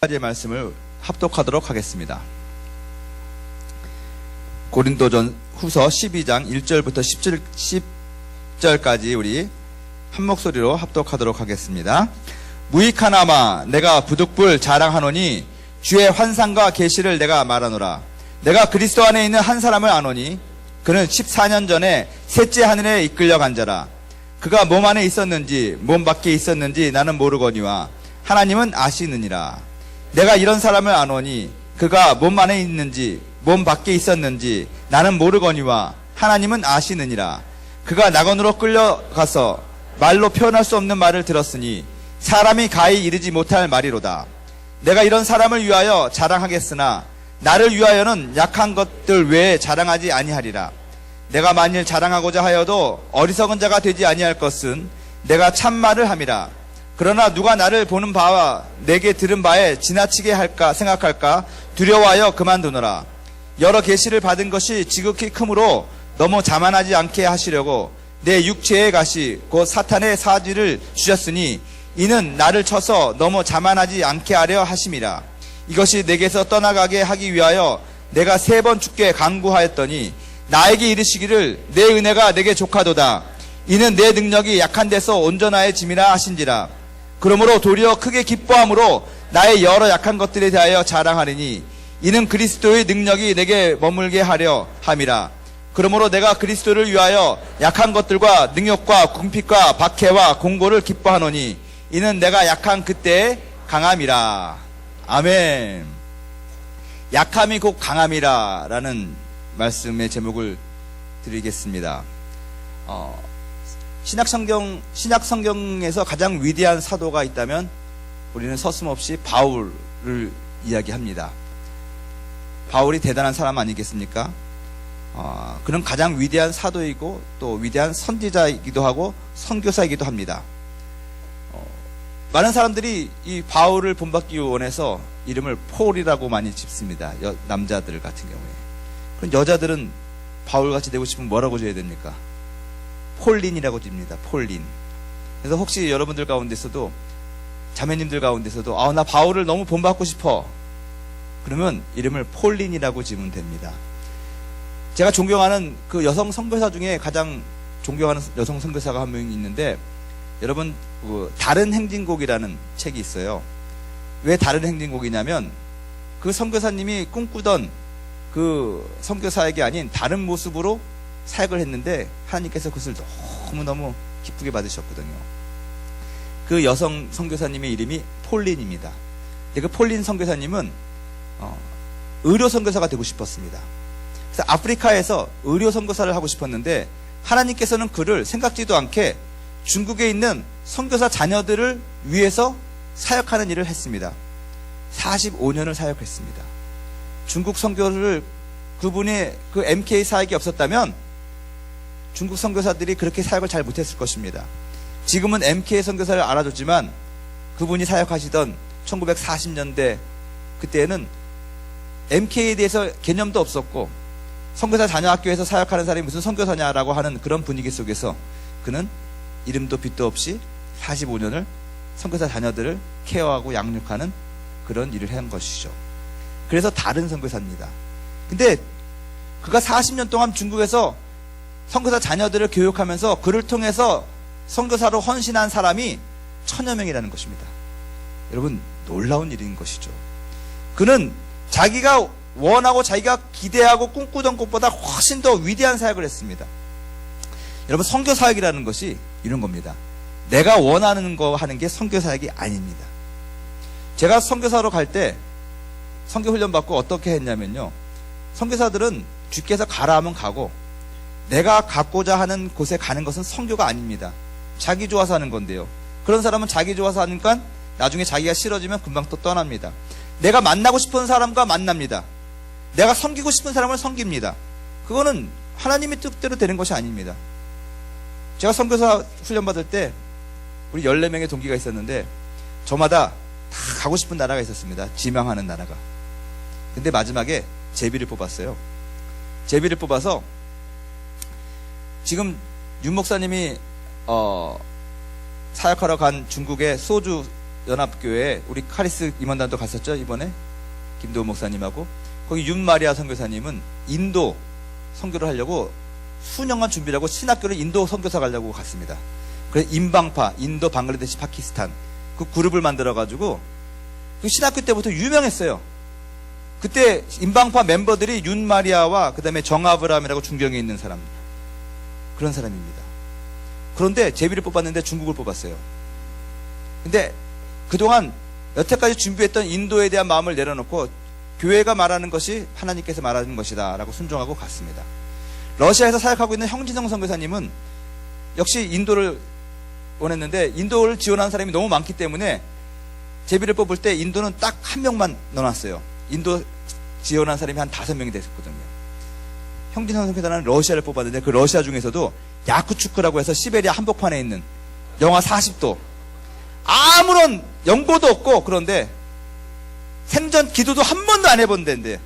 가지의 말씀을 합독하도록 하겠습니다. 고린도전 후서 12장 1절부터 10절까지 우리 한 목소리로 합독하도록 하겠습니다. 무익하나마 내가 부득불 자랑하노니 주의 환상과 계시를 내가 말하노라. 내가 그리스도 안에 있는 한 사람을 아노니 그는 14년 전에 셋째 하늘에 이끌려간 자라. 그가 몸 안에 있었는지 몸 밖에 있었는지 나는 모르거니와 하나님은 아시느니라. 내가 이런 사람을 아노니 그가 몸 안에 있는지 몸 밖에 있었는지 나는 모르거니와 하나님은 아시느니라. 그가 낙원으로 끌려가서 말로 표현할 수 없는 말을 들었으니 사람이 가히 이르지 못할 말이로다. 내가 이런 사람을 위하여 자랑하겠으나 나를 위하여는 약한 것들 외에 자랑하지 아니하리라. 내가 만일 자랑하고자 하여도 어리석은 자가 되지 아니할 것은 내가 참말을 함이라. 그러나 누가 나를 보는 바와 내게 들은 바에 지나치게 할까 생각할까 두려워하여 그만두노라. 여러 계시를 받은 것이 지극히 크므로 너무 자만하지 않게 하시려고 내 육체의 가시 곧 사탄의 사지를 주셨으니 이는 나를 쳐서 너무 자만하지 않게 하려 하심이라. 이것이 내게서 떠나가게 하기 위하여 내가 3번 주께 간구하였더니 나에게 이르시기를 내 은혜가 내게 족하도다. 이는 내 능력이 약한 데서 온전하여짐이라 하신지라. 그러므로 도리어 크게 기뻐함으로 나의 여러 약한 것들에 대하여 자랑하리니 이는 그리스도의 능력이 내게 머물게 하려 함이라. 그러므로 내가 그리스도를 위하여 약한 것들과 능력과 궁핍과 박해와 공고를 기뻐하노니 이는 내가 약한 그때의 강함이라. 아멘. 약함이 곧 강함이라 라는 말씀의 제목을 드리겠습니다. 신약성경에서 가장 위대한 사도가 있다면 우리는 서슴없이 바울을 이야기합니다. 바울이 대단한 사람 아니겠습니까? 그는 가장 위대한 사도이고 또 위대한 선지자이기도 하고 선교사이기도 합니다. 많은 사람들이 이 바울을 본받기 원해서 이름을 폴이라고 많이 짓습니다. 남자들 같은 경우에. 그럼 여자들은 바울같이 되고 싶으면 뭐라고 줘야 됩니까? 폴린이라고 집니다. 폴린. 그래서 혹시 여러분들 가운데서도 자매님들 가운데서도 나 바울을 너무 본받고 싶어. 그러면 이름을 폴린이라고 지으면 됩니다. 제가 존경하는 그 여성 선교사 중에 가장 존경하는 여성 선교사가 한 명 있는데 여러분 다른 행진곡이라는 책이 있어요. 왜 다른 행진곡이냐면 그 선교사님이 꿈꾸던 그 선교사에게 아닌 다른 모습으로 사역을 했는데 하나님께서 그것을 너무너무 기쁘게 받으셨거든요. 그 여성 선교사님의 이름이 폴린입니다. 그 폴린 선교사님은 의료 선교사가 되고 싶었습니다. 그래서 아프리카에서 의료 선교사를 하고 싶었는데 하나님께서는 그를 생각지도 않게 중국에 있는 선교사 자녀들을 위해서 사역하는 일을 했습니다. 45년을 사역했습니다. 중국 선교를 그분의 그 MK 사역이 없었다면 중국 선교사들이 그렇게 사역을 잘 못했을 것입니다. 지금은 MK 선교사를 알아줬지만 그분이 사역하시던 1940년대 그때는 MK에 대해서 개념도 없었고 선교사 자녀 학교에서 사역하는 사람이 무슨 선교사냐라고 하는 그런 분위기 속에서 그는 이름도 빛도 없이 45년을 선교사 자녀들을 케어하고 양육하는 그런 일을 한 것이죠. 그래서 다른 선교사입니다. 근데 그가 40년 동안 중국에서 선교사 자녀들을 교육하면서 그를 통해서 선교사로 헌신한 사람이 1000여 명이라는 것입니다. 여러분 놀라운 일인 것이죠. 그는 자기가 원하고 자기가 기대하고 꿈꾸던 것보다 훨씬 더 위대한 사역을 했습니다. 여러분 선교사역이라는 것이 이런 겁니다. 내가 원하는 거 하는 게 선교사역이 아닙니다. 제가 선교사로 갈 때 선교훈련 받고 어떻게 했냐면요. 선교사들은 주께서 가라 하면 가고 내가 갖고자 하는 곳에 가는 것은 선교가 아닙니다. 자기 좋아서 하는 건데요. 그런 사람은 자기 좋아서 하니까 나중에 자기가 싫어지면 금방 또 떠납니다. 내가 만나고 싶은 사람과 만납니다. 내가 섬기고 싶은 사람을 섬깁니다. 그거는 하나님의 뜻대로 되는 것이 아닙니다. 제가 선교사 훈련 받을 때 우리 14명의 동기가 있었는데 저마다 다 가고 싶은 나라가 있었습니다. 지망하는 나라가. 근데 마지막에 제비를 뽑았어요. 제비를 뽑아서 지금 윤 목사님이 사역하러 간 중국의 소주 연합교회 우리 카리스 임원단도 갔었죠, 이번에 김도우 목사님하고. 거기 윤마리아 선교사님은 인도 선교를 하려고 수년간 준비를 하고 신학교를 인도 선교사 가려고 갔습니다. 그래서 인방파, 인도, 방글라데시, 파키스탄 그 그룹을 만들어가지고 그 신학교 때부터 유명했어요. 그때 인방파 멤버들이 윤마리아와 그 다음에 정아브라함이라고 중경에 있는 사람, 그런 사람입니다. 그런데 제비를 뽑았는데 중국을 뽑았어요. 근데 그동안 여태까지 준비했던 인도에 대한 마음을 내려놓고 교회가 말하는 것이 하나님께서 말하는 것이다 라고 순종하고 갔습니다. 러시아에서 사역하고 있는 형진성 선교사님은 역시 인도를 원했는데 인도를 지원하는 사람이 너무 많기 때문에 제비를 뽑을 때 인도는 딱 한 명만 넣어놨어요. 인도 지원한 사람이 한 5명이 됐었거든요. 형진성 선교사는 러시아를 뽑았는데 그 러시아 중에서도 야쿠츠크라고 해서 시베리아 한복판에 있는 영하 40도 아무런 연고도 없고, 그런데 생전 기도도 한 번도 안 해본 데인데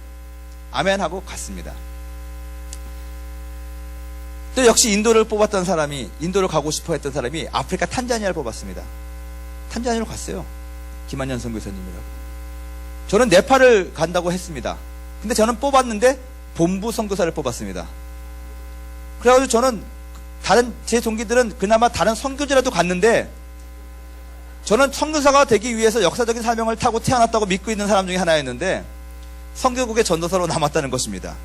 아멘 하고 갔습니다. 또 역시 인도를 뽑았던 사람이, 인도를 가고 싶어 했던 사람이 아프리카 탄자니아를 뽑았습니다. 탄자니아로 갔어요. 김한현 선교사님이라고. 저는 네팔을 간다고 했습니다. 근데 저는 뽑았는데 본부 선교사를 뽑았습니다. 그래가지고 저는 다른 제 동기들은 그나마 다른 선교지라도 갔는데 저는 선교사가 되기 위해서 역사적인 사명을 타고 태어났다고 믿고 있는 사람 중에 하나였는데 선교국의 전도사로 남았다는 것입니다.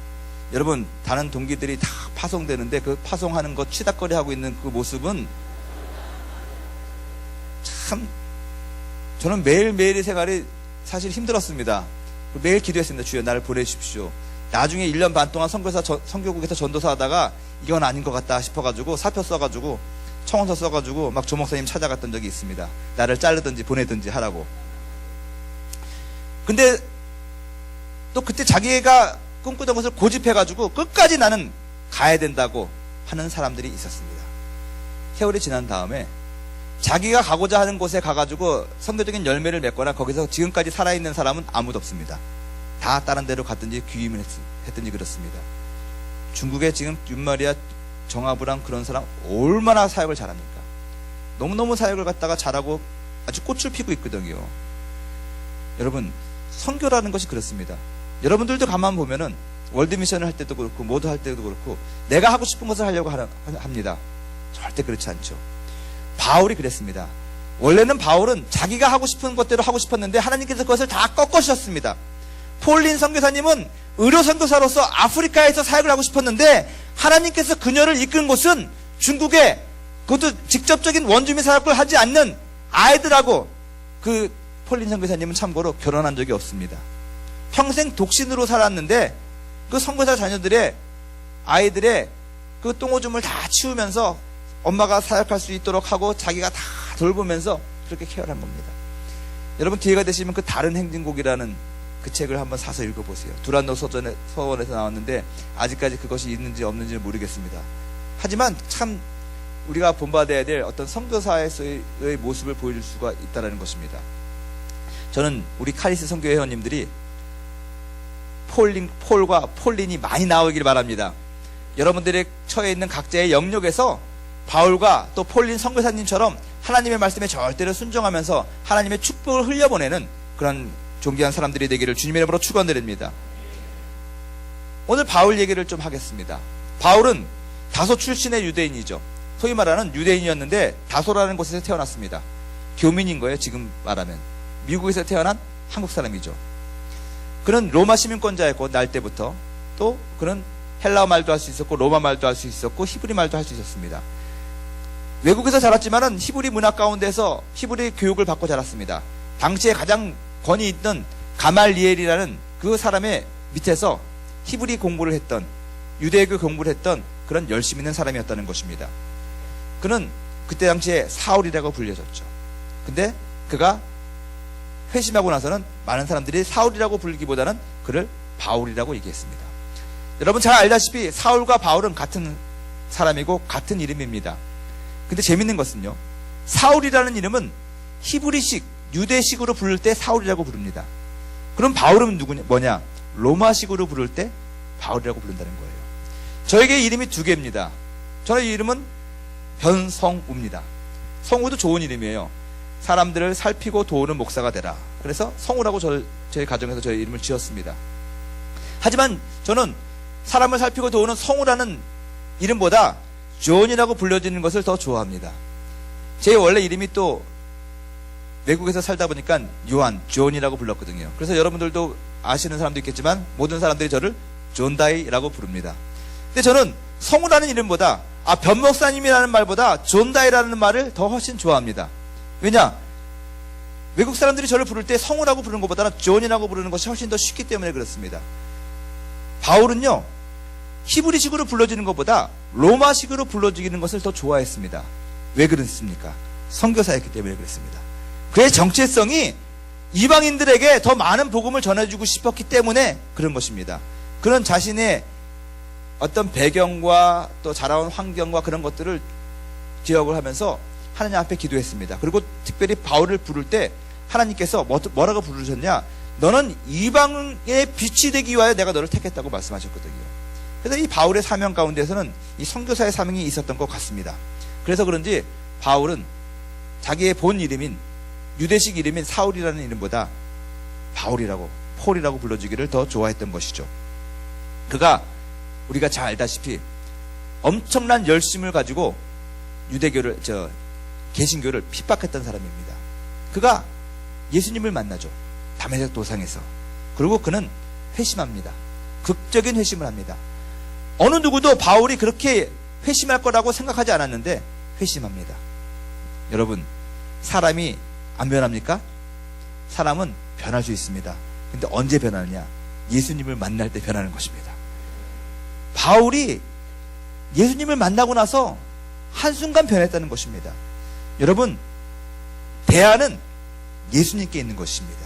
여러분, 다른 동기들이 다 파송되는데 그 파송하는 것 치닥거리 하고 있는 그 모습은 참, 저는 매일매일의 생활이 사실 힘들었습니다. 매일 기도했습니다. 주여 나를 보내주십시오. 나중에 1년 반 동안 선교국에서 전도사 하다가 이건 아닌 것 같다 싶어가지고 사표 써가지고 청원서 써가지고 막 조목사님 찾아갔던 적이 있습니다. 나를 자르든지 보내든지 하라고. 근데 또 그때 자기가 꿈꾸던 것을 고집해가지고 끝까지 나는 가야 된다고 하는 사람들이 있었습니다. 세월이 지난 다음에 자기가 가고자 하는 곳에 가가지고 선교적인 열매를 맺거나 거기서 지금까지 살아있는 사람은 아무도 없습니다. 다 다른 데로 갔든지 귀임을 했든지 그렇습니다. 중국에 지금 윤마리아, 정아브랑 그런 사람 얼마나 사역을 잘합니까? 너무너무 사역을 갖다가 잘하고 아주 꽃을 피고 있거든요. 여러분, 선교라는 것이 그렇습니다. 여러분들도 가만 보면은 월드미션을 할 때도 그렇고 모두 할 때도 그렇고 내가 하고 싶은 것을 하려고 합니다. 절대 그렇지 않죠. 바울이 그랬습니다. 원래는 바울은 자기가 하고 싶은 것대로 하고 싶었는데 하나님께서 그것을 다 꺾으셨습니다. 폴린 선교사님은 의료 선교사로서 아프리카에서 사역을 하고 싶었는데 하나님께서 그녀를 이끈 곳은 중국에, 그것도 직접적인 원주민 사역을 하지 않는 아이들하고, 그 폴린 선교사님은 참고로 결혼한 적이 없습니다. 평생 독신으로 살았는데 그 선교사 자녀들의 아이들의 그 똥오줌을 다 치우면서 엄마가 사역할 수 있도록 하고 자기가 다 돌보면서 그렇게 케어를 한 겁니다. 여러분, 기회가 되시면 그 다른 행진곡이라는 그 책을 한번 사서 읽어보세요. 두란노 서원에서 나왔는데 아직까지 그것이 있는지 없는지는 모르겠습니다. 하지만 참 우리가 본받아야 될 어떤 선교사에서의 모습을 보여줄 수가 있다는 것입니다. 저는 우리 카리스 선교 회원님들이 폴과 폴린이 많이 나오길 바랍니다. 여러분들의 처해 있는 각자의 영역에서 바울과 또 폴린 선교사님처럼 하나님의 말씀에 절대로 순종하면서 하나님의 축복을 흘려보내는 그런 존귀한 사람들이 되기를 주님의 이름으로 축원드립니다. 오늘 바울 얘기를 좀 하겠습니다. 바울은 다소 출신의 유대인이죠. 소위 말하는 유대인이었는데 다소라는 곳에서 태어났습니다. 교민인 거예요, 지금 말하면. 미국에서 태어난 한국 사람이죠. 그는 로마 시민권자였고 날 때부터 또 그는 헬라어 말도 할 수 있었고 로마 말도 할 수 있었고 히브리 말도 할 수 있었습니다. 외국에서 자랐지만은 히브리 문화 가운데서 히브리 교육을 받고 자랐습니다. 당시에 가장 권위 있던 가말리엘이라는 그 사람의 밑에서 히브리 공부를 했던, 유대교 공부를 했던 그런 열심 있는 사람이었다는 것입니다. 그는 그때 당시에 사울이라고 불려졌죠. 근데 그가 회심하고 나서는 많은 사람들이 사울이라고 부르기보다는 그를 바울이라고 얘기했습니다. 여러분 잘 알다시피 사울과 바울은 같은 사람이고 같은 이름입니다. 근데 재밌는 것은요, 사울이라는 이름은 히브리식, 유대식으로 부를 때 사울이라고 부릅니다. 그럼 바울은 뭐냐? 로마식으로 부를 때 바울이라고 부른다는 거예요. 저에게 이름이 2개입니다. 저의 이름은 변성우입니다. 성우도 좋은 이름이에요. 사람들을 살피고 도우는 목사가 되라. 그래서 성우라고 저희 가정에서 저희 이름을 지었습니다. 하지만 저는 사람을 살피고 도우는 성우라는 이름보다 존이라고 불려지는 것을 더 좋아합니다. 제 원래 이름이 또 외국에서 살다 보니까 요한, 존이라고 불렀거든요. 그래서 여러분들도 아시는 사람도 있겠지만 모든 사람들이 저를 존다이라고 부릅니다. 근데 저는 성우라는 이름보다 변 목사님이라는 말보다 존다이라는 말을 더 훨씬 좋아합니다. 왜냐? 외국 사람들이 저를 부를 때 성우라고 부르는 것보다는 존이라고 부르는 것이 훨씬 더 쉽기 때문에 그렇습니다. 바울은요, 히브리식으로 불러지는 것보다 로마식으로 불러지는 것을 더 좋아했습니다. 왜 그랬습니까? 선교사였기 때문에 그랬습니다. 그의 정체성이 이방인들에게 더 많은 복음을 전해주고 싶었기 때문에 그런 것입니다. 그는 자신의 어떤 배경과 또 자라온 환경과 그런 것들을 기억을 하면서 하나님 앞에 기도했습니다. 그리고 특별히 바울을 부를 때 하나님께서 뭐라고 부르셨냐? 너는 이방의 빛이 되기 위하여 내가 너를 택했다고 말씀하셨거든요. 그래서 이 바울의 사명 가운데서는 이 선교사의 사명이 있었던 것 같습니다. 그래서 그런지 바울은 자기의 본 이름인 유대식 이름인 사울이라는 이름보다 바울이라고 폴이라고 불러주기를 더 좋아했던 것이죠. 그가 우리가 잘 알다시피 엄청난 열심을 가지고 유대교를 개신교를 핍박했던 사람입니다. 그가 예수님을 만나죠. 다메섹 도상에서. 그리고 그는 회심합니다. 극적인 회심을 합니다. 어느 누구도 바울이 그렇게 회심할 거라고 생각하지 않았는데 회심합니다. 여러분, 사람이 안 변합니까? 사람은 변할 수 있습니다. 근데 언제 변하느냐? 예수님을 만날 때 변하는 것입니다. 바울이 예수님을 만나고 나서 한순간 변했다는 것입니다. 여러분, 대안은 예수님께 있는 것입니다.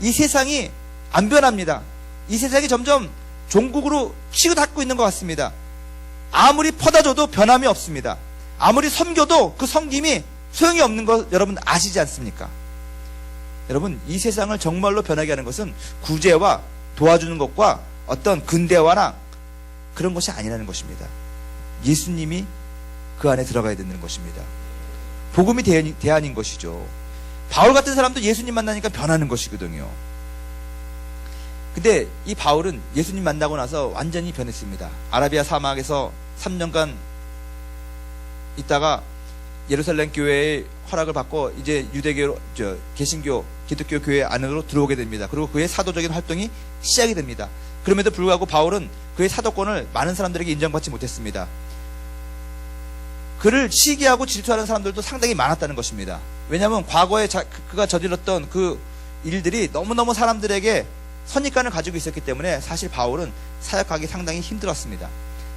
이 세상이 안 변합니다. 이 세상이 점점 종국으로 치고닫고 있는 것 같습니다. 아무리 퍼다줘도 변함이 없습니다. 아무리 섬겨도 그 섬김이 소용이 없는 것 여러분 아시지 않습니까? 여러분, 이 세상을 정말로 변하게 하는 것은 구제와 도와주는 것과 어떤 근대화나 그런 것이 아니라는 것입니다. 예수님이 그 안에 들어가야 되는 것입니다. 복음이 대안인 것이죠. 바울 같은 사람도 예수님 만나니까 변하는 것이거든요. 근데 이 바울은 예수님 만나고 나서 완전히 변했습니다. 아라비아 사막에서 3년간 있다가 예루살렘 교회의 허락을 받고 이제 유대교, 개신교, 기독교 교회 안으로 들어오게 됩니다. 그리고 그의 사도적인 활동이 시작이 됩니다. 그럼에도 불구하고 바울은 그의 사도권을 많은 사람들에게 인정받지 못했습니다. 그를 시기하고 질투하는 사람들도 상당히 많았다는 것입니다. 왜냐하면 과거에 그가 저질렀던 그 일들이 너무너무 사람들에게 선입관을 가지고 있었기 때문에 사실 바울은 사역하기 상당히 힘들었습니다.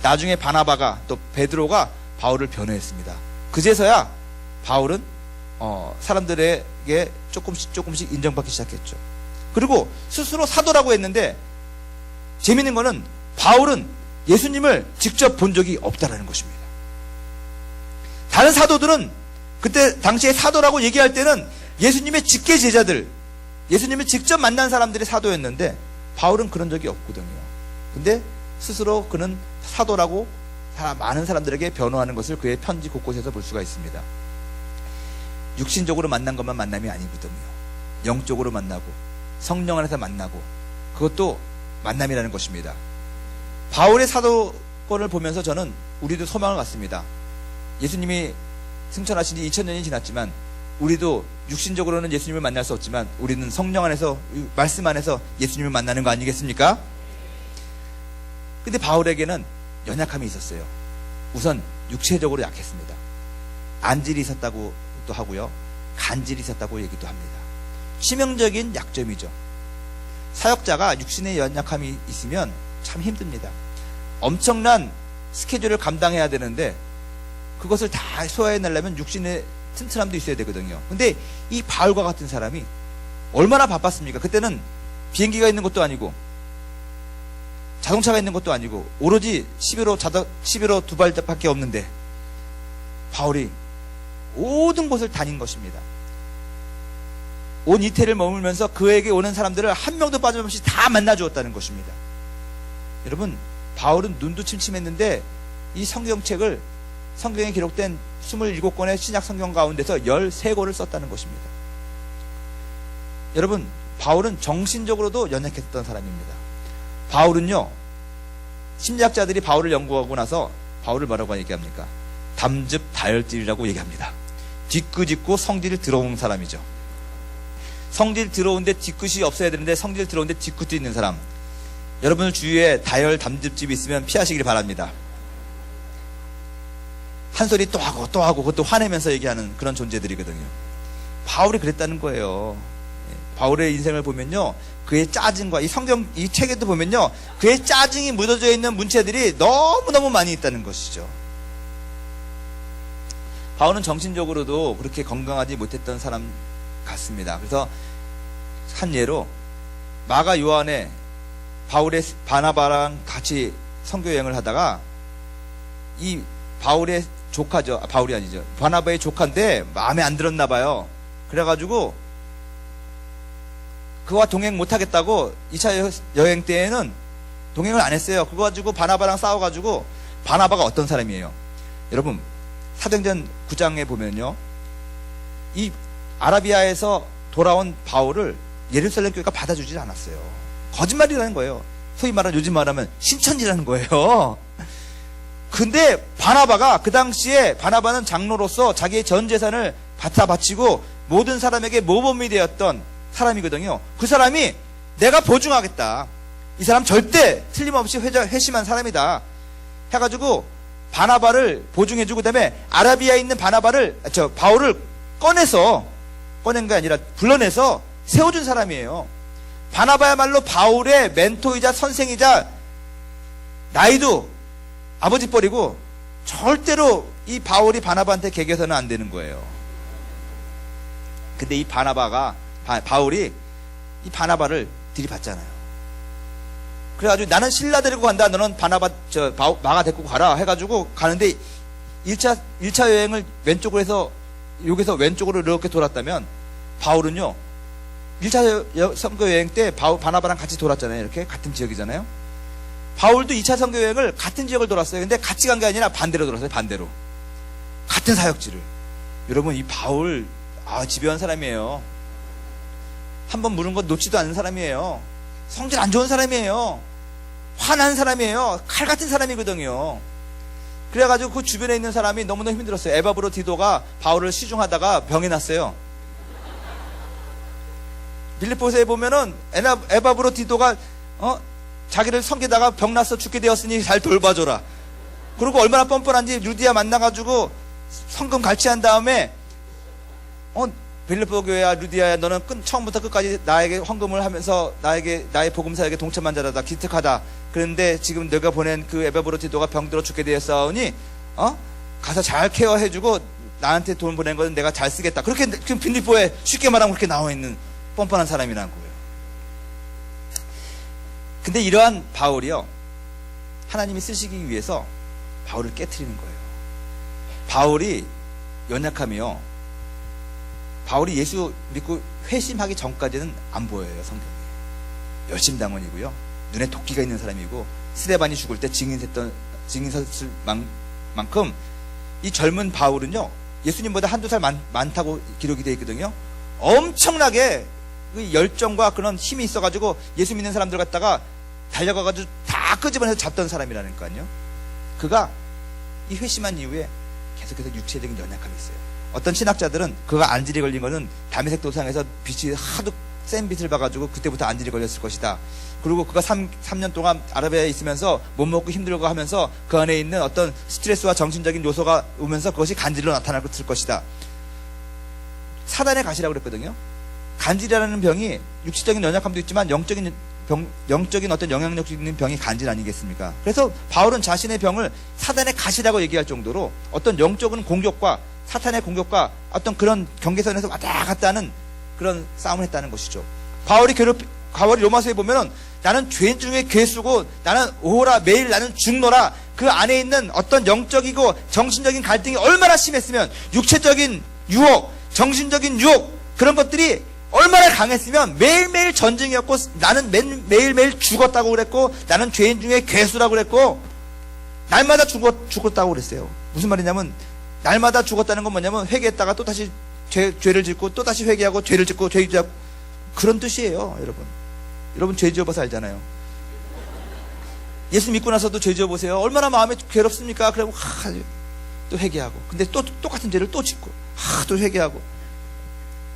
나중에 바나바가 또 베드로가 바울을 변호했습니다. 그제서야 바울은 사람들에게 조금씩 인정받기 시작했죠. 그리고 스스로 사도라고 했는데 재미있는 거는 바울은 예수님을 직접 본 적이 없다라는 것입니다. 다른 사도들은 그때 당시에 사도라고 얘기할 때는 예수님의 직계 제자들, 예수님을 직접 만난 사람들이 사도였는데 바울은 그런 적이 없거든요. 근데 스스로 그는 사도라고 많은 사람들에게 변호하는 것을 그의 편지 곳곳에서 볼 수가 있습니다. 육신적으로 만난 것만 만남이 아니거든요. 영적으로 만나고 성령 안에서 만나고 그것도 만남이라는 것입니다. 바울의 사도권을 보면서 저는 우리도 소망을 갖습니다. 예수님이 승천하신 지 2000년이 지났지만 우리도 육신적으로는 예수님을 만날 수 없지만 우리는 성령 안에서, 말씀 안에서 예수님을 만나는 거 아니겠습니까? 근데 바울에게는 연약함이 있었어요. 우선 육체적으로 약했습니다. 안질이 있었다고도 하고요, 간질이 있었다고 얘기도 합니다. 치명적인 약점이죠. 사역자가 육신의 연약함이 있으면 참 힘듭니다. 엄청난 스케줄을 감당해야 되는데 그것을 다 소화해내려면 육신의 튼튼함도 있어야 되거든요. 근데 이 바울과 같은 사람이 얼마나 바빴습니까? 그때는 비행기가 있는 것도 아니고 자동차가 있는 것도 아니고 오로지 11호 두 발밖에 없는데 바울이 모든 곳을 다닌 것입니다. 온 이태를 머물면서 그에게 오는 사람들을 한 명도 빠짐없이 다 만나주었다는 것입니다. 여러분, 바울은 눈도 침침했는데 이 성경책을 성경에 기록된 27권의 신약 성경 가운데서 13권을 썼다는 것입니다. 여러분, 바울은 정신적으로도 연약했던 사람입니다. 바울은요, 심리학자들이 바울을 연구하고 나서 바울을 뭐라고 얘기합니까? 담즙 다혈질이라고 얘기합니다. 뒤끝 있고 성질 들어온 사람이죠. 성질 들어온데 뒤끝이 없어야 되는데 성질 들어온데 뒤끝도 있는 사람. 여러분 주위에 다혈 담즙집이 있으면 피하시길 바랍니다. 한 소리 또 하고 또 하고 그것도 화내면서 얘기하는 그런 존재들이거든요. 바울이 그랬다는 거예요. 바울의 인생을 보면요, 그의 짜증과 이 성경 이 책에도 보면요, 그의 짜증이 묻어져 있는 문체들이 너무너무 많이 있다는 것이죠. 바울은 정신적으로도 그렇게 건강하지 못했던 사람 같습니다. 그래서 한 예로 마가 요한에 바울의 바나바랑 같이 선교 여행을 하다가 이 바울의 조카죠. 바울이 아니죠. 바나바의 조카인데 마음에 안 들었나 봐요. 그래가지고 그와 동행 못하겠다고 2차 여행 때에는 동행을 안 했어요. 그거 가지고 바나바랑 싸워가지고, 바나바가 어떤 사람이에요? 여러분, 사도행전 9장에 보면요, 이 아라비아에서 돌아온 바울을 예루살렘 교회가 받아주질 않았어요. 거짓말이라는 거예요. 소위 말하는, 요즘 말하면 신천지라는 거예요. 근데 바나바가 그 당시에, 바나바는 장로로서 자기의 전 재산을 갖다 바치고 모든 사람에게 모범이 되었던 사람이거든요. 그 사람이 내가 보증하겠다, 이 사람 절대 틀림없이 회심한 사람이다 해가지고 바나바를 보증해주고, 그 다음에 아라비아에 있는 바울을 꺼낸 게 아니라 불러내서 세워준 사람이에요. 바나바야말로 바울의 멘토이자 선생이자, 나이도 아버지 뻘이고 절대로 이 바울이 바나바한테 개겨서는 안 되는 거예요. 근데 이 바울이 이 바나바를 들이받잖아요. 그래가지고 나는 신라 데리고 간다, 너는 마가 데리고 가라 해가지고 가는데, 1차 여행을 왼쪽으로 해서 여기서 왼쪽으로 이렇게 돌았다면, 바울은요 1차 선교 여행 때 바나바랑 같이 돌았잖아요. 이렇게 같은 지역이잖아요. 바울도 2차 선교 여행을 같은 지역을 돌았어요. 근데 같이 간 게 아니라 반대로 돌았어요. 반대로. 같은 사역지를. 여러분, 이 바울 집요한 사람이에요. 한번 물은 거 놓지도 않는 사람이에요. 성질 안 좋은 사람이에요. 화난 사람이에요. 칼 같은 사람이거든요. 그래가지고 그 주변에 있는 사람이 너무너무 힘들었어요. 에바브로디도가 바울을 시중하다가 병이 났어요. 빌립보서에 보면은 에바브로디도가 자기를 섬기다가 병 났어 죽게 되었으니 잘 돌봐줘라. 그리고 얼마나 뻔뻔한지 루디아 만나가지고 성금 갈취한 다음에 빌립보 교회야, 루디아야, 너는 처음부터 끝까지 나에게 헌금을 하면서 나의 복음사에게 동참한 자라다, 기특하다. 그런데 지금 내가 보낸 그 에바브로디도가 병들어 죽게 되었사오니 가서 잘 케어해주고 나한테 돈 보낸 거는 내가 잘 쓰겠다. 그렇게 지금 빌립보에 쉽게 말하면 그렇게 나와 있는 뻔뻔한 사람이라는 거예요. 근데 이러한 바울이요, 하나님이 쓰시기 위해서 바울을 깨트리는 거예요. 바울이 연약함이요, 바울이 예수 믿고 회심하기 전까지는 안 보여요. 성경에 열심당원이고요, 눈에 도끼가 있는 사람이고, 스데반이 죽을 때 증인섰을 만큼 이 젊은 바울은요, 예수님보다 한두 살 많다고 기록이 되어 있거든요. 엄청나게 그 열정과 그런 힘이 있어가지고 예수 믿는 사람들 갖다가 달려가가지고 다 끄집어내서 잡던 사람이라니까요. 그가 이 회심한 이후에 계속해서 육체적인 연약함이 있어요. 어떤 신학자들은 그가 안질이 걸린 거는 다메섹 도상에서 빛이 하도 센 빛을 봐가지고 그때부터 안질이 걸렸을 것이다. 그리고 그가 3년 동안 아라비아에 있으면서 못 먹고 힘들고 하면서 그 안에 있는 어떤 스트레스와 정신적인 요소가 오면서 그것이 간질로 나타났을 것이다. 사단의 가시라고 그랬거든요. 간질이라는 병이 육체적인 연약함도 있지만 영적인 어떤 영향력 있는 병이 간질 아니겠습니까? 그래서 바울은 자신의 병을 사단의 가시라고 얘기할 정도로 어떤 영적인 공격과 사탄의 공격과 어떤 그런 경계선에서 왔다 갔다 하는 그런 싸움을 했다는 것이죠. 바울이 로마서에 보면은 나는 죄인 중에 괴수고 나는 오호라, 매일 나는 죽노라, 그 안에 있는 어떤 영적이고 정신적인 갈등이 얼마나 심했으면, 육체적인 유혹, 정신적인 유혹, 그런 것들이 얼마나 강했으면 매일매일 전쟁이었고, 나는 매일매일 죽었다고 그랬고, 나는 죄인 중에 괴수라고 그랬고, 날마다 죽었다고 그랬어요. 무슨 말이냐면 날마다 죽었다는 건 뭐냐면 회개했다가 또 다시 죄를 짓고 또 다시 회개하고 죄를 짓고 죄 짓고 그런 뜻이에요. 여러분 죄 지어봐서 알잖아요. 예수 믿고 나서도 죄 지어보세요. 얼마나 마음에 괴롭습니까? 그리고 또 회개하고 근데 또 똑같은 죄를 또 짓고 또 회개하고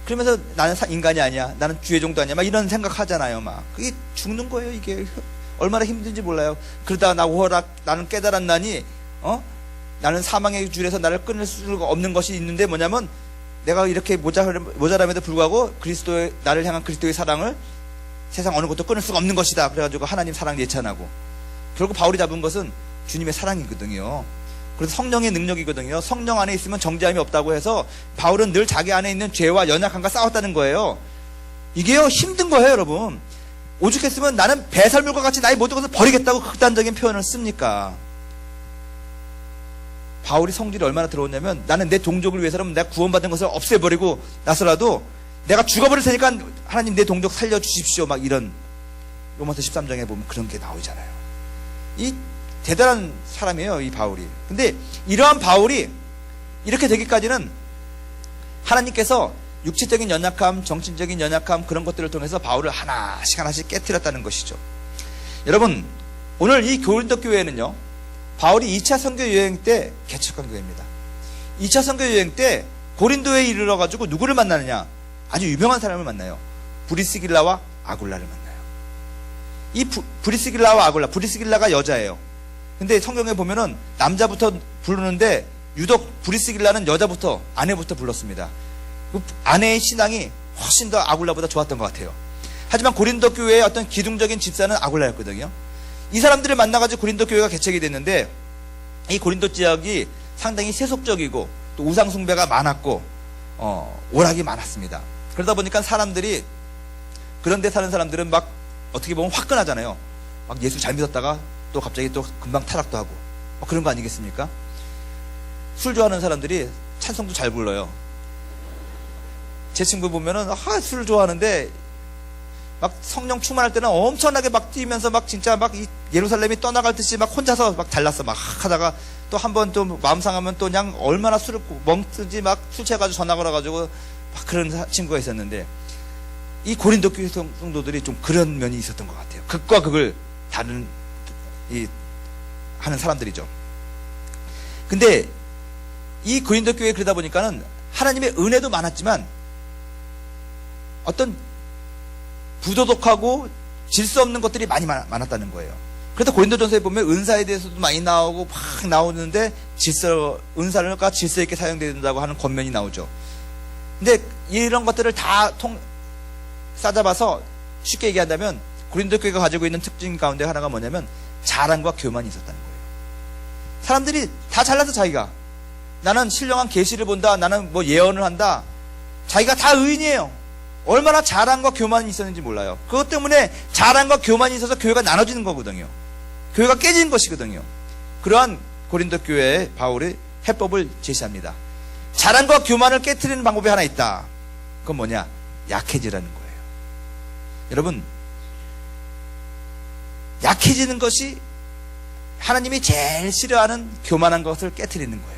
그러면서 나는 인간이 아니야. 나는 주의 종도 아니야. 막 이런 생각하잖아요. 막 그게 죽는 거예요. 이게 얼마나 힘든지 몰라요. 그러다가 나는 깨달았나니 나는 사망의 줄에서 나를 끊을 수가 없는 것이 있는데 뭐냐면 내가 이렇게 모자람에도 불구하고 나를 향한 그리스도의 사랑을 세상 어느 것도 끊을 수가 없는 것이다. 그래가지고 하나님 사랑 예찬하고 결국 바울이 잡은 것은 주님의 사랑이거든요. 그래서 성령의 능력이거든요. 성령 안에 있으면 정죄함이 없다고 해서 바울은 늘 자기 안에 있는 죄와 연약함과 싸웠다는 거예요. 이게요 힘든 거예요, 여러분. 오죽했으면 나는 배설물과 같이 나의 모든 것을 버리겠다고 극단적인 표현을 씁니까? 바울이 성질이 얼마나 들어오냐면 나는 내 동족을 위해서라면 내가 구원받은 것을 없애버리고 나서라도 내가 죽어버릴 테니까 하나님 내 동족 살려주십시오. 막 이런 로마서 13장에 보면 그런 게 나오잖아요. 이 대단한 사람이에요, 이 바울이. 근데 이러한 바울이 이렇게 되기까지는 하나님께서 육체적인 연약함, 정신적인 연약함 그런 것들을 통해서 바울을 하나씩 깨트렸다는 것이죠. 여러분, 오늘 이 고린도 교회는요, 바울이 2차 선교 여행 때 개척한 교회입니다. 2차 선교 여행 때 고린도에 이르러가지고 누구를 만나느냐? 아주 유명한 사람을 만나요. 브리스길라와 아굴라를 만나요. 이 브리스길라와 아굴라, 브리스길라가 여자예요. 근데 성경에 보면은 남자부터 부르는데 유독 브리스길라는 여자부터, 아내부터 불렀습니다. 그 아내의 신앙이 훨씬 더 아굴라보다 좋았던 것 같아요. 하지만 고린도 교회의 어떤 기둥적인 집사는 아굴라였거든요. 이 사람들을 만나가지고 고린도 교회가 개척이 됐는데 이 고린도 지역이 상당히 세속적이고 또 우상숭배가 많았고 오락이 많았습니다. 그러다 보니까 사람들이 그런 데 사는 사람들은 막 어떻게 보면 화끈하잖아요. 막 예수 잘 믿었다가 또 갑자기 또 금방 타락도 하고 그런 거 아니겠습니까? 술 좋아하는 사람들이 찬송도 잘 불러요. 제 친구 보면은 술 좋아하는데 막 성령 충만할 때는 엄청나게 막 뛰면서 막 진짜 막 예루살렘이 떠나갈 듯이 막 혼자서 막 달랐어. 막 하다가 또 한 번 또 마음 상하면 또 그냥 얼마나 술을 멍뜨지 막 술 취해가지고 전화 걸어가지고 막 그런 친구가 있었는데 이 고린도 교회 성도들이 좀 그런 면이 있었던 것 같아요. 극과 극을 다른 하는 사람들이죠. 근데 이 고린도 교회 그러다 보니까는 하나님의 은혜도 많았지만 어떤 부도덕하고 질서 없는 것들이 많이 많았다는 거예요. 그래서 고린도전서에 보면 은사에 대해서도 많이 나오고 막 나오는데 은사가 질서 있게 사용된다고 하는 권면이 나오죠. 근데 이런 것들을 다 싸잡아서 쉽게 얘기한다면 고린도 교회가 가지고 있는 특징 가운데 하나가 뭐냐면 자랑과 교만이 있었다는 거예요. 사람들이 다 잘나서 자기가 나는 신령한 계시를 본다, 나는 뭐 예언을 한다, 자기가 다 의인이에요. 얼마나 자랑과 교만이 있었는지 몰라요. 그것 때문에 자랑과 교만이 있어서 교회가 나눠지는 거거든요. 교회가 깨지는 것이거든요. 그러한 고린도 교회에 바울이 해법을 제시합니다. 자랑과 교만을 깨트리는 방법이 하나 있다. 그건 뭐냐? 약해지라는 거예요. 여러분, 약해지는 것이 하나님이 제일 싫어하는 교만한 것을 깨트리는 거예요.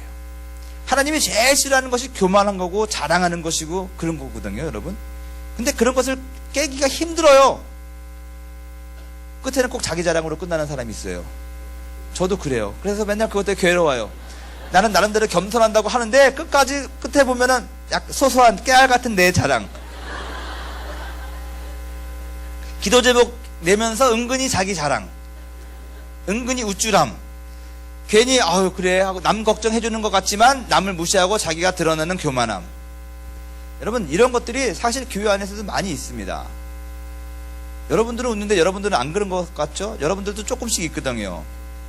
하나님이 제일 싫어하는 것이 교만한 거고 자랑하는 것이고 그런 거거든요, 여러분. 근데 그런 것을 깨기가 힘들어요. 끝에는 꼭 자기 자랑으로 끝나는 사람이 있어요. 저도 그래요. 그래서 맨날 그것 때문에 괴로워요. 나는 나름대로 겸손한다고 하는데 끝에 보면은 소소한 깨알 같은 내 자랑. 기도 제목 내면서 은근히 자기 자랑, 은근히 우쭐함, 괜히 그래 하고 남 걱정해주는 것 같지만 남을 무시하고 자기가 드러내는 교만함. 여러분, 이런 것들이 사실 교회 안에서도 많이 있습니다. 여러분들은 웃는데 여러분들은 안 그런 것 같죠? 여러분들도 조금씩 있거든요.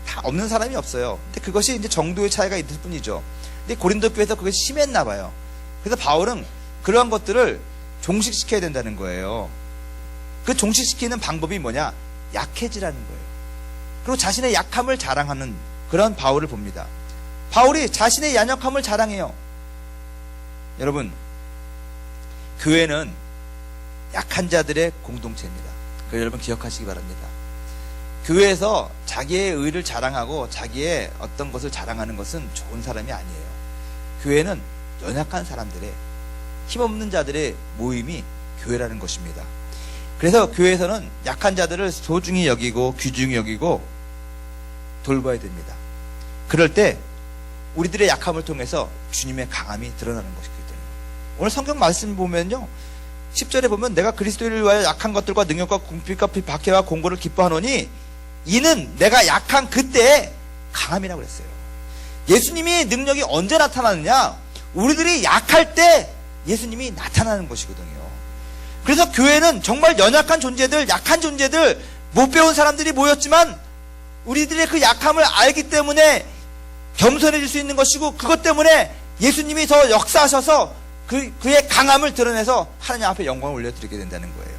다 없는 사람이 없어요. 근데 그것이 이제 정도의 차이가 있을 뿐이죠. 근데 고린도 교회에서 그게 심했나 봐요. 그래서 바울은 그러한 것들을 종식시켜야 된다는 거예요. 그 종식시키는 방법이 뭐냐? 약해지라는 거예요. 그리고 자신의 약함을 자랑하는 그런 바울을 봅니다. 바울이 자신의 연약함을 자랑해요. 여러분, 교회는 약한 자들의 공동체입니다. 그걸 여러분 기억하시기 바랍니다. 교회에서 자기의 의를 자랑하고 자기의 어떤 것을 자랑하는 것은 좋은 사람이 아니에요. 교회는 연약한 사람들의, 힘없는 자들의 모임이 교회라는 것입니다. 그래서 교회에서는 약한 자들을 소중히 여기고 귀중히 여기고 돌봐야 됩니다. 그럴 때 우리들의 약함을 통해서 주님의 강함이 드러나는 것이거든요. 오늘 성경 말씀 보면요, 10절에 보면 내가 그리스도를 위하여 약한 것들과 능력과 궁핍과 박해와 공고를 기뻐하노니 이는 내가 약한 그때의 강함이라고 그랬어요. 예수님이 능력이 언제 나타나느냐? 우리들이 약할 때 예수님이 나타나는 것이거든요. 그래서 교회는 정말 연약한 존재들, 약한 존재들, 못 배운 사람들이 모였지만 우리들의 그 약함을 알기 때문에 겸손해질 수 있는 것이고, 그것 때문에 예수님이 더 역사하셔서 그의 강함을 드러내서 하나님 앞에 영광을 올려드리게 된다는 거예요.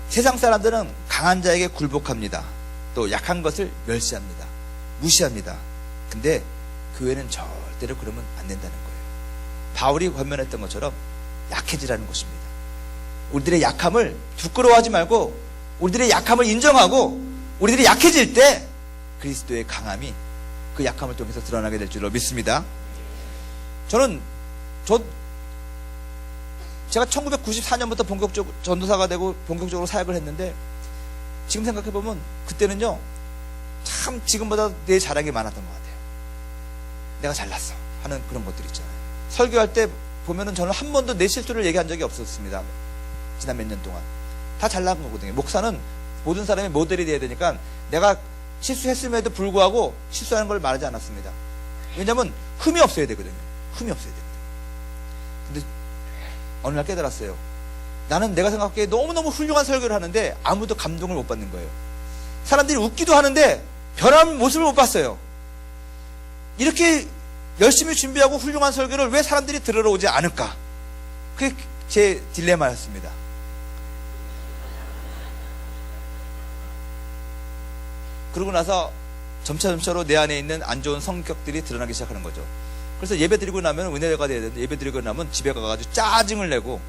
세상 사람들은 강한 자에게 굴복합니다. 또 약한 것을 멸시합니다. 무시합니다. 근데 교회는 절대로 그러면 안 된다는 거예요. 바울이 권면했던 것처럼 약해지라는 것입니다. 우리들의 약함을 부끄러워하지 말고 우리들의 약함을 인정하고 우리들이 약해질 때 그리스도의 강함이 그 약함을 통해서 드러나게 될 줄로 믿습니다. 제가 1994년부터 본격적으로 전도사가 되고 본격적으로 사역을 했는데, 지금 생각해보면 그때는요, 참 지금보다 내 자랑이 많았던 것 같아요. 내가 잘났어 하는 그런 것들 있잖아요. 설교할 때 보면은 저는 한 번도 내 실수를 얘기한 적이 없었습니다. 지난 몇 년 동안 다 잘난 거거든요. 목사는 모든 사람이 모델이 돼야 되니까 내가 실수했음에도 불구하고 실수하는 걸 말하지 않았습니다. 왜냐하면 흠이 없어야 되거든요. 흠이 없어야 되거든요. 근데 어느 날 깨달았어요. 나는 내가 생각하기에 너무너무 훌륭한 설교를 하는데 아무도 감동을 못 받는 거예요. 사람들이 웃기도 하는데 변한 모습을 못 봤어요. 이렇게 열심히 준비하고 훌륭한 설교를 왜 사람들이 들으러 오지 않을까? 그게 제 딜레마였습니다. 그러고 나서 점차로 내 안에 있는 안 좋은 성격들이 드러나기 시작하는 거죠. 그래서 예배 드리고 나면, 은혜가 돼야 되는데 예배 드리고 나면 집에 가가지고 짜증을 내고,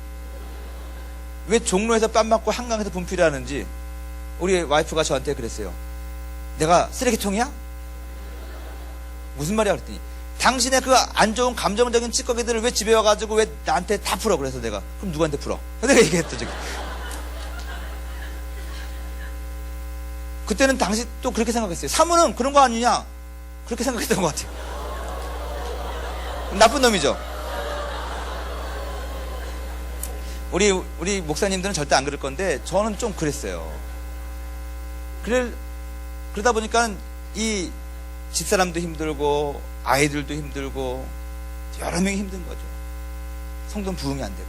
왜 종로에서 뺨 맞고 한강에서 분필을 하는지 우리 와이프가 저한테 그랬어요. 내가 쓰레기통이야? 무슨 말이야? 그랬더니 당신의 그 안 좋은 감정적인 찌꺼기들을 왜 집에 와가지고 왜 나한테 다 풀어? 그래서 내가, 그럼 누구한테 풀어? 내가 얘기했죠. 저기. 그때는 당시 또 그렇게 생각했어요. 사모는 그런 거 아니냐? 그렇게 생각했던 것 같아요. 나쁜 놈이죠. 우리 목사님들은 절대 안 그럴 건데 저는 좀 그랬어요. 그러다 보니까 이 집사람도 힘들고 아이들도 힘들고 여러 명이 힘든 거죠. 성도는 부흥이 안 되고.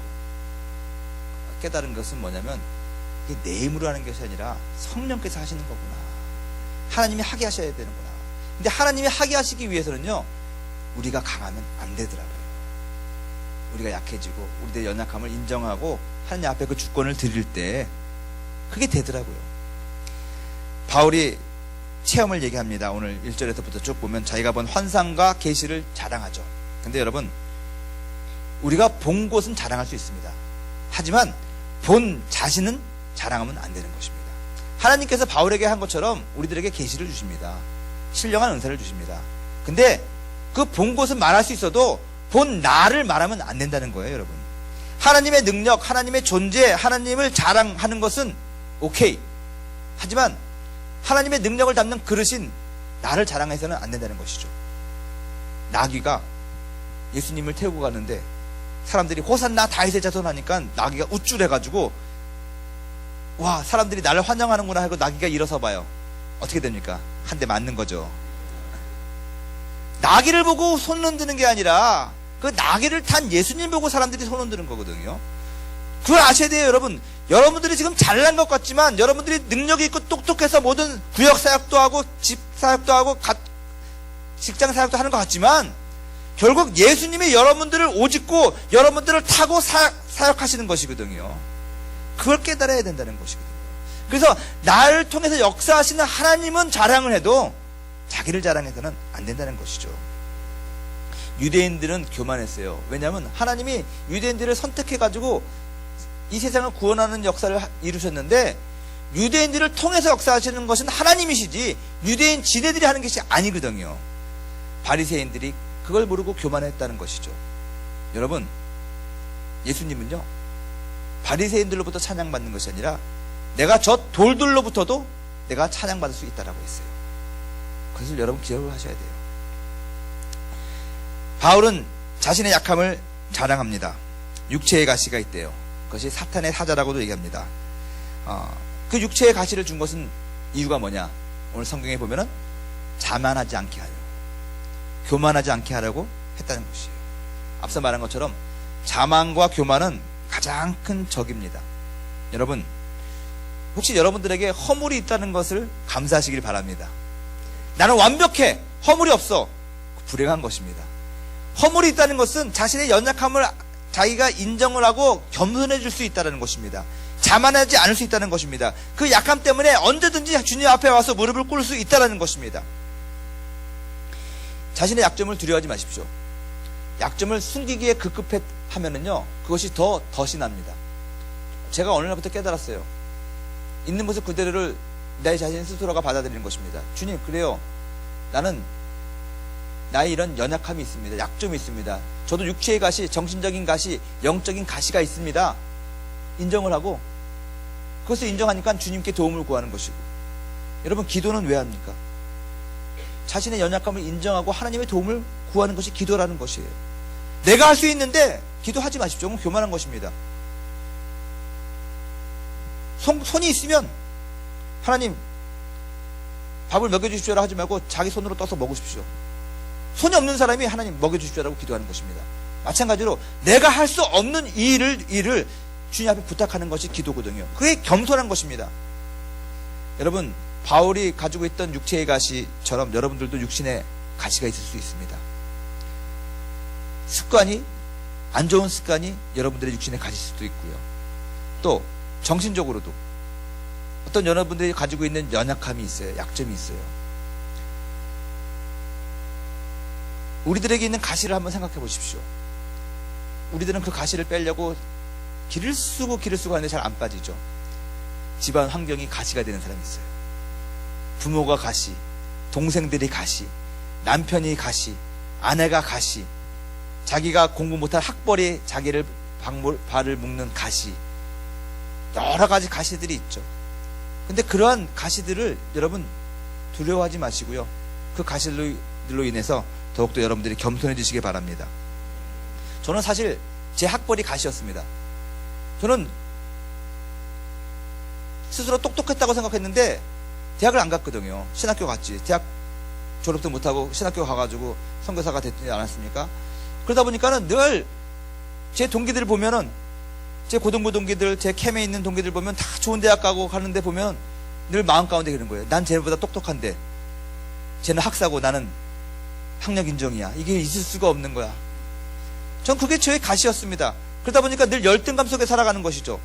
깨달은 것은 뭐냐면 이게 내 힘으로 하는 것이 아니라 성령께서 하시는 거구나. 하나님이 하게 하셔야 되는구나. 근데 하나님이 하게 하시기 위해서는요, 우리가 강하면 안 되더라고요. 우리가 약해지고 우리의 연약함을 인정하고 하나님 앞에 그 주권을 드릴 때 그게 되더라고요. 바울이 체험을 얘기합니다. 오늘 1절에서부터 쭉 보면 자기가 본 환상과 계시를 자랑하죠. 근데 여러분, 우리가 본 곳은 자랑할 수 있습니다. 하지만 본 자신은 자랑하면 안 되는 것입니다. 하나님께서 바울에게 한 것처럼 우리들에게 계시를 주십니다. 신령한 은사를 주십니다. 근데 그 본 곳은 말할 수 있어도 본 나를 말하면 안 된다는 거예요, 여러분. 하나님의 능력, 하나님의 존재, 하나님을 자랑하는 것은 오케이. 하지만 하나님의 능력을 담는 그릇인 나를 자랑해서는 안 된다는 것이죠. 나귀가 예수님을 태우고 가는데 사람들이 호산나 다윗의 자손 하니까 나귀가 우쭐해가지고, 와, 사람들이 나를 환영하는구나 하고 나귀가 일어서 봐요. 어떻게 됩니까? 한 대 맞는 거죠. 나귀를 보고 손 흔드는 게 아니라 그 나귀를 탄 예수님 보고 사람들이 손 흔드는 거거든요. 그걸 아셔야 돼요, 여러분. 여러분들이 지금 잘난 것 같지만, 여러분들이 능력이 있고 똑똑해서 모든 구역 사역도 하고 집 사역도 하고 직장 사역도 하는 것 같지만, 결국 예수님이 여러분들을 오직고 여러분들을 타고 사역하시는 것이거든요. 그걸 깨달아야 된다는 것이거든요. 그래서 나를 통해서 역사하시는 하나님은 자랑을 해도 자기를 자랑해서는 안 된다는 것이죠. 유대인들은 교만했어요. 왜냐하면 하나님이 유대인들을 선택해가지고 이 세상을 구원하는 역사를 이루셨는데 유대인들을 통해서 역사하시는 것은 하나님이시지 유대인 지네들이 하는 것이 아니거든요. 바리새인들이 그걸 모르고 교만했다는 것이죠. 여러분, 예수님은요 바리새인들로부터 찬양받는 것이 아니라 내가 저 돌들로부터도 내가 찬양받을 수 있다라고 했어요. 그것을 여러분 기억을 하셔야 돼요. 바울은 자신의 약함을 자랑합니다. 육체의 가시가 있대요. 그것이 사탄의 사자라고도 얘기합니다. 그 육체의 가시를 준 것은 이유가 뭐냐? 오늘 성경에 보면은 자만하지 않게 하려고, 교만하지 않게 하려고 했다는 것이에요. 앞서 말한 것처럼 자만과 교만은 가장 큰 적입니다. 여러분, 혹시 여러분들에게 허물이 있다는 것을 감사하시길 바랍니다. 나는 완벽해, 허물이 없어. 불행한 것입니다. 허물이 있다는 것은 자신의 연약함을 자기가 인정을 하고 겸손해질 수 있다는 것입니다. 자만하지 않을 수 있다는 것입니다. 그 약함 때문에 언제든지 주님 앞에 와서 무릎을 꿇을 수 있다는 것입니다. 자신의 약점을 두려워하지 마십시오. 약점을 숨기기에 급급하면은요 그것이 덫이 납니다. 제가 어느 날부터 깨달았어요. 있는 모습 그대로를 내 자신 스스로가 받아들이는 것입니다. 주님, 그래요. 나는 나의 이런 연약함이 있습니다. 약점이 있습니다. 저도 육체의 가시, 정신적인 가시, 영적인 가시가 있습니다. 인정을 하고 그것을 인정하니까 주님께 도움을 구하는 것이고, 여러분, 기도는 왜 합니까? 자신의 연약함을 인정하고 하나님의 도움을 구하는 것이 기도라는 것이에요. 내가 할 수 있는데 기도하지 마십시오. 그건 교만한 것입니다. 손이 있으면 하나님 밥을 먹여주십시오라 하지 말고 자기 손으로 떠서 먹으십시오. 손이 없는 사람이 하나님 먹여주십시오라고 기도하는 것입니다. 마찬가지로 내가 할 수 없는 일을 주님 앞에 부탁하는 것이 기도거든요. 그게 겸손한 것입니다. 여러분, 바울이 가지고 있던 육체의 가시처럼 여러분들도 육신의 가시가 있을 수 있습니다. 안 좋은 습관이 여러분들의 육신에 가실 수도 있고요. 또 정신적으로도 어떤 여러분들이 가지고 있는 연약함이 있어요. 약점이 있어요. 우리들에게 있는 가시를 한번 생각해 보십시오. 우리들은 그 가시를 빼려고 길을 쓰고 하는데 잘 안 빠지죠. 집안 환경이 가시가 되는 사람이 있어요. 부모가 가시, 동생들이 가시, 남편이 가시, 아내가 가시, 자기가 공부 못한 학벌이 자기를 발을 묶는 가시, 여러 가지 가시들이 있죠. 근데 그러한 가시들을 여러분 두려워하지 마시고요. 그 가시들로 인해서 더욱더 여러분들이 겸손해지시기 바랍니다. 저는 사실 제 학벌이 가시였습니다. 저는 스스로 똑똑했다고 생각했는데 대학을 안 갔거든요. 신학교 갔지. 대학 졸업도 못하고 신학교 가가지고 선교사가 됐지 않았습니까? 그러다 보니까는 늘 제 동기들을 보면은, 제 고등부 동기들, 제 캠에 있는 동기들 보면 다 좋은 대학 가고 가는데 보면 늘 마음 가운데 그러는 거예요. 난 쟤네보다 똑똑한데 쟤는 학사고 나는 학력 인정이야. 이게 있을 수가 없는 거야. 전 그게 저의 가시였습니다. 그러다 보니까 늘 열등감 속에 살아가는 것이죠.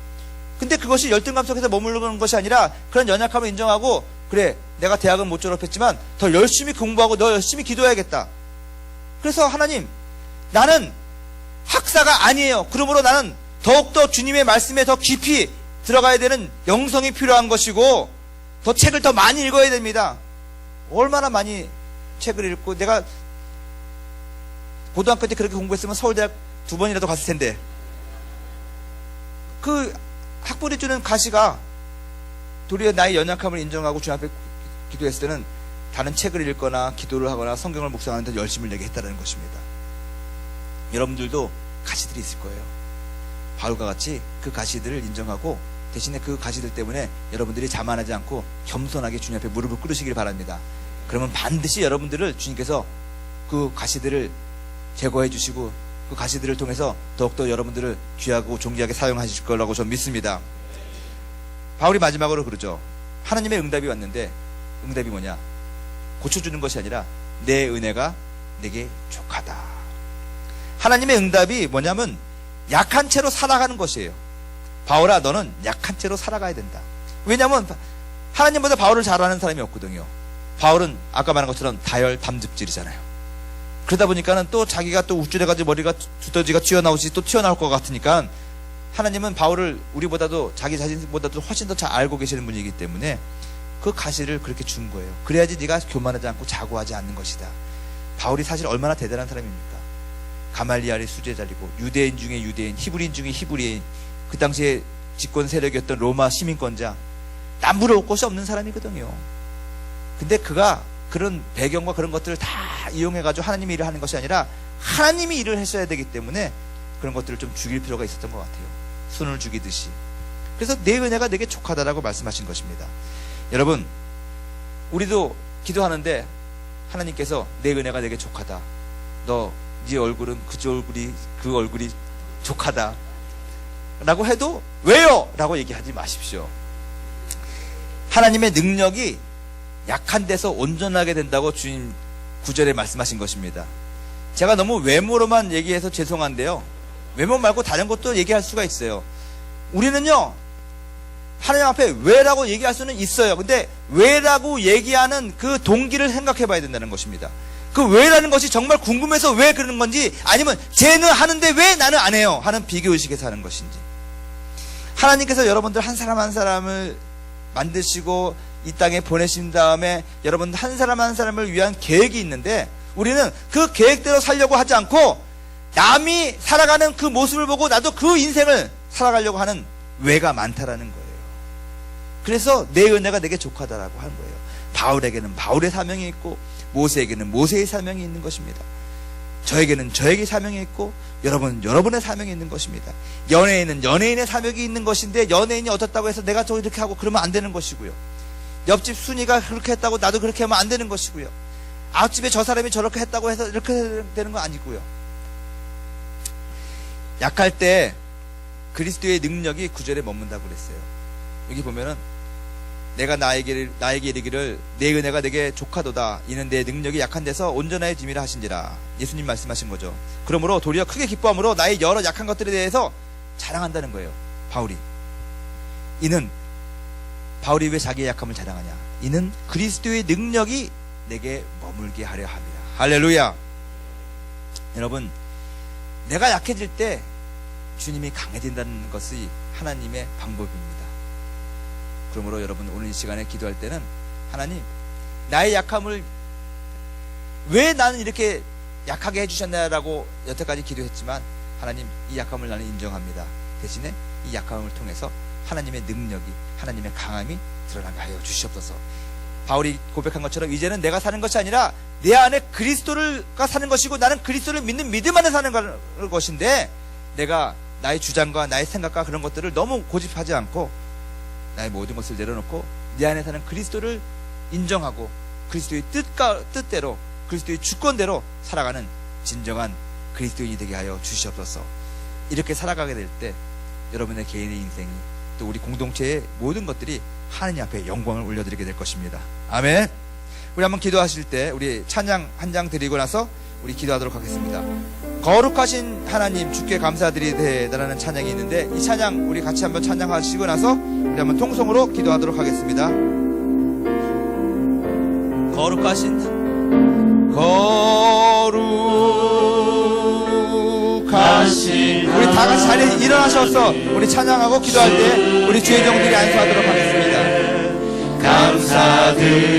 근데 그것이 열등감 속에서 머무르는 것이 아니라 그런 연약함을 인정하고, 그래, 내가 대학은 못 졸업했지만 더 열심히 공부하고 더 열심히 기도해야겠다. 그래서 하나님, 나는 학사가 아니에요. 그러므로 나는 더욱더 주님의 말씀에 더 깊이 들어가야 되는 영성이 필요한 것이고, 더 책을 더 많이 읽어야 됩니다. 얼마나 많이 책을 읽고, 내가 고등학교 때 그렇게 공부했으면 서울대학 2번이라도 갔을 텐데, 그 학벌이 주는 가시가 도리어 나의 연약함을 인정하고 주님 앞에 기도했을 때는 다른 책을 읽거나 기도를 하거나 성경을 묵상하는 데 열심을 내게 했다는 것입니다. 여러분들도 가시들이 있을 거예요. 바울과 같이 그 가시들을 인정하고 대신에 그 가시들 때문에 여러분들이 자만하지 않고 겸손하게 주님 앞에 무릎을 꿇으시길 바랍니다. 그러면 반드시 여러분들을 주님께서 그 가시들을 제거해 주시고 그 가시들을 통해서 더욱더 여러분들을 귀하고 존귀하게 사용하실 거라고 저는 믿습니다. 바울이 마지막으로 그러죠. 하나님의 응답이 왔는데, 응답이 뭐냐? 고쳐주는 것이 아니라 내 은혜가 내게 족하다. 하나님의 응답이 뭐냐면 약한 채로 살아가는 것이에요. 바울아, 너는 약한 채로 살아가야 된다. 왜냐하면 하나님보다 바울을 잘 아는 사람이 없거든요. 바울은 아까 말한 것처럼 다혈담즙질이잖아요. 그러다 보니까는 또 자기가 또 우쭐해가지고 머리가 두더지가 튀어나오지 또 튀어나올 것 같으니까 하나님은 바울을 우리보다도 자기 자신보다도 훨씬 더 잘 알고 계시는 분이기 때문에 그 가시를 그렇게 준 거예요. 그래야지 네가 교만하지 않고 자고하지 않는 것이다. 바울이 사실 얼마나 대단한 사람입니까? 가말리알의 수제자리고 유대인 중에 유대인, 히브리인 중에 히브리인, 그 당시에 집권 세력이었던 로마 시민권자, 남부러울 곳이 없는 사람이거든요. 근데 그가 그런 배경과 그런 것들을 다 이용해가지고 하나님의 일을 하는 것이 아니라 하나님이 일을 했어야 되기 때문에 그런 것들을 좀 죽일 필요가 있었던 것 같아요. 손을 죽이듯이. 그래서 내 은혜가 내게 족하다라고 말씀하신 것입니다. 여러분, 우리도 기도하는데 하나님께서 내 은혜가 내게 족하다. 네 얼굴은 그 얼굴이 족하다. 라고 해도 왜요? 라고 얘기하지 마십시오. 하나님의 능력이 약한 데서 온전하게 된다고 주님 9절에 말씀하신 것입니다. 제가 너무 외모로만 얘기해서 죄송한데요. 외모 말고 다른 것도 얘기할 수가 있어요. 우리는요, 하나님 앞에 왜라고 얘기할 수는 있어요. 근데 왜라고 얘기하는 그 동기를 생각해 봐야 된다는 것입니다. 그 왜라는 것이 정말 궁금해서 왜 그러는 건지, 아니면 쟤는 하는데 왜 나는 안 해요? 하는 비교의식에서 하는 것인지. 하나님께서 여러분들 한 사람 한 사람을 만드시고 이 땅에 보내신 다음에 여러분 한 사람 한 사람을 위한 계획이 있는데, 우리는 그 계획대로 살려고 하지 않고 남이 살아가는 그 모습을 보고 나도 그 인생을 살아가려고 하는 왜가 많다라는 거예요. 그래서 내 은혜가 내게 족하다라고 하는 거예요. 바울에게는 바울의 사명이 있고 모세에게는 모세의 사명이 있는 것입니다. 저에게는 저에게 사명이 있고 여러분의 사명이 있는 것입니다. 연예인은 연예인의 사명이 있는 것인데, 연예인이 어떻다고 해서 내가 저 이렇게 하고 그러면 안 되는 것이고요. 옆집 순이가 그렇게 했다고 나도 그렇게 하면 안 되는 것이고요. 앞집에 저 사람이 저렇게 했다고 해서 이렇게 되는 거 아니고요. 약할 때 그리스도의 능력이 9절에 머문다고 그랬어요. 여기 보면은 내가 나에게 이르기를 내 은혜가 내게 족하도다. 이는 내 능력이 약한 데서 온전하게 짐이라 하신지라. 예수님 말씀하신 거죠. 그러므로 도리어 크게 기뻐함으로 나의 여러 약한 것들에 대해서 자랑한다는 거예요. 바울이. 바울이 왜 자기의 약함을 자랑하냐? 이는 그리스도의 능력이 내게 머물게 하려 합니다. 할렐루야. 여러분, 내가 약해질 때 주님이 강해진다는 것이 하나님의 방법입니다. 그러므로 여러분, 오늘 이 시간에 기도할 때는 하나님, 나의 약함을 왜 나는 이렇게 약하게 해주셨나라고 여태까지 기도했지만, 하나님, 이 약함을 나는 인정합니다. 대신에 이 약함을 통해서 하나님의 능력이, 하나님의 강함이 드러나게 하여 주시옵소서. 바울이 고백한 것처럼 이제는 내가 사는 것이 아니라 내 안에 그리스도가 사는 것이고, 나는 그리스도를 믿는 믿음 안에 사는 것인데, 내가 나의 주장과 나의 생각과 그런 것들을 너무 고집하지 않고 나의 모든 것을 내려놓고 내 안에 사는 그리스도를 인정하고 그리스도의 뜻대로, 그리스도의 주권대로 살아가는 진정한 그리스도인이 되게 하여 주시옵소서. 이렇게 살아가게 될 때 여러분의 개인의 인생이, 또 우리 공동체의 모든 것들이 하나님 앞에 영광을 올려드리게 될 것입니다. 아멘. 우리 한번 기도하실 때 우리 찬양 한 장 드리고 나서 우리 기도하도록 하겠습니다. 거룩하신 하나님, 주께 감사드리되다라는 찬양이 있는데, 이 찬양 우리 같이 한번 찬양하시고 나서 우리 한번 통성으로 기도하도록 하겠습니다. 거룩하신 우리 다 같이 자리에 일어나셔서 우리 찬양하고 기도할 때 우리 주의 종들이 안수하도록 하겠습니다. 감사드리세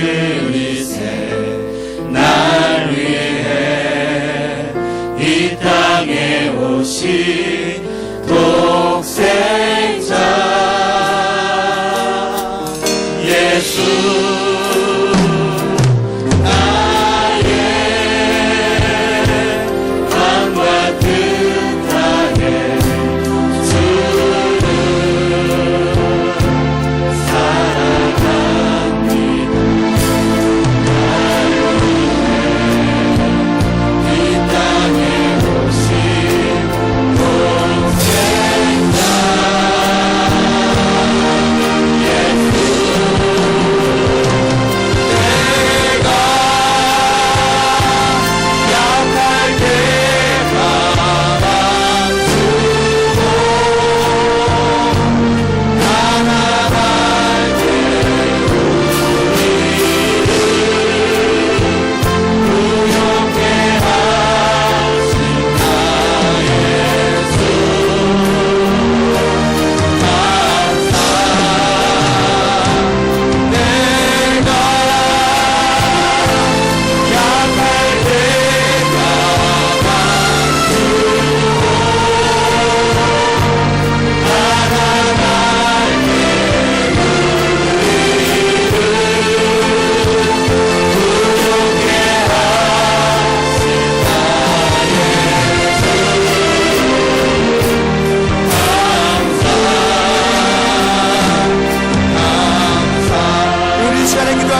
날 위해 이 땅에 오신 독생자 예수,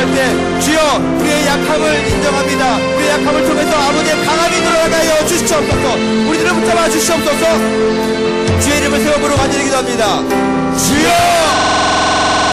기도할 때 주여 우리의 약함을 인정합니다. 우리의 약함을 통해서 아버지의 강함이 드러나게 하여 주시옵소서. 우리들을 붙잡아 주시옵소서. 주의 이름을 세워보러 간절히 기도합니다. 주여